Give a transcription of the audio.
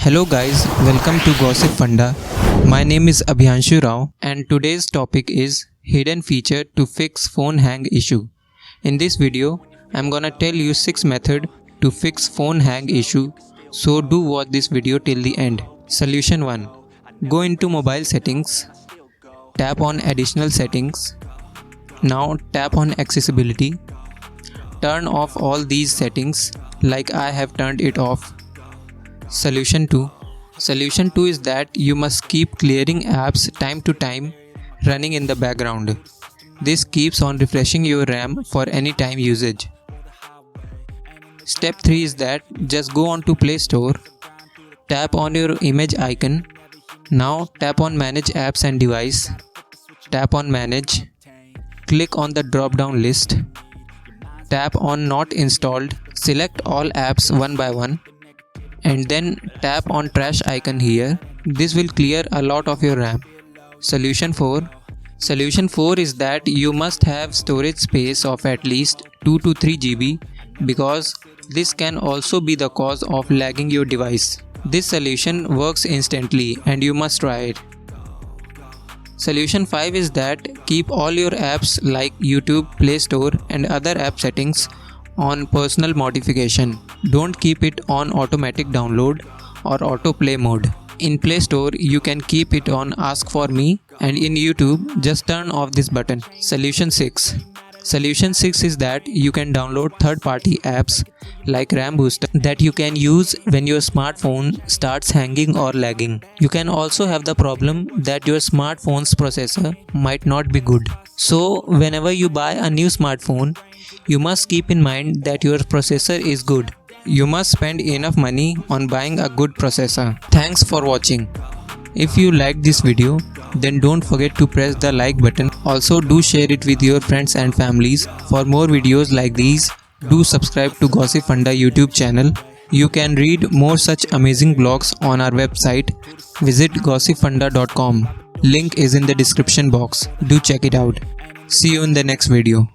Hello guys, welcome to Gossipfunda. My name is Abhiyanshu Rao and today's topic is hidden feature to fix phone hang issue. In this video, I'm gonna tell you 6 methods to fix phone hang issue, so do watch this video till the end. Solution 1. Go into mobile settings, tap on additional settings. Now tap on accessibility. Turn off all these settings like I have turned it off. Solution 2. Solution 2 is that you must keep clearing apps time to time running in the background. This keeps on refreshing your RAM for any time usage. Step 3 is that just go on to Play Store, tap on your image icon. Now tap on Manage Apps and Device. Tap on Manage. Click on the drop down list. Tap on Not Installed. Select all apps one by one. And then tap on trash icon here. This will clear a lot of your RAM. Solution 4. Solution 4 is that you must have storage space of at least 2 to 3 GB because this can also be the cause of lagging your device. This solution works instantly and you must try it. Solution 5 is that keep all your apps like YouTube, Play Store and other app settings on personal modification. Don't keep it on automatic download or autoplay mode. In Play Store, you can keep it on Ask for Me, and in YouTube, just turn off this button. Solution 6. Solution 6 is that you can download third-party apps like RAM Booster that you can use when your smartphone starts hanging or lagging. You can also have the problem that your smartphone's processor might not be good. So, whenever you buy a new smartphone, you must keep in mind that your processor is good. You must spend enough money on buying a good processor. Thanks for watching. If you liked this video, then don't forget to press the like button. Also do share it with your friends and families. For more videos like these, do subscribe to Gossipfunda YouTube channel. You can read more such amazing blogs on our website. Visit gossipfunda.com. Link is in the description box. Do check it out. See you in the next video.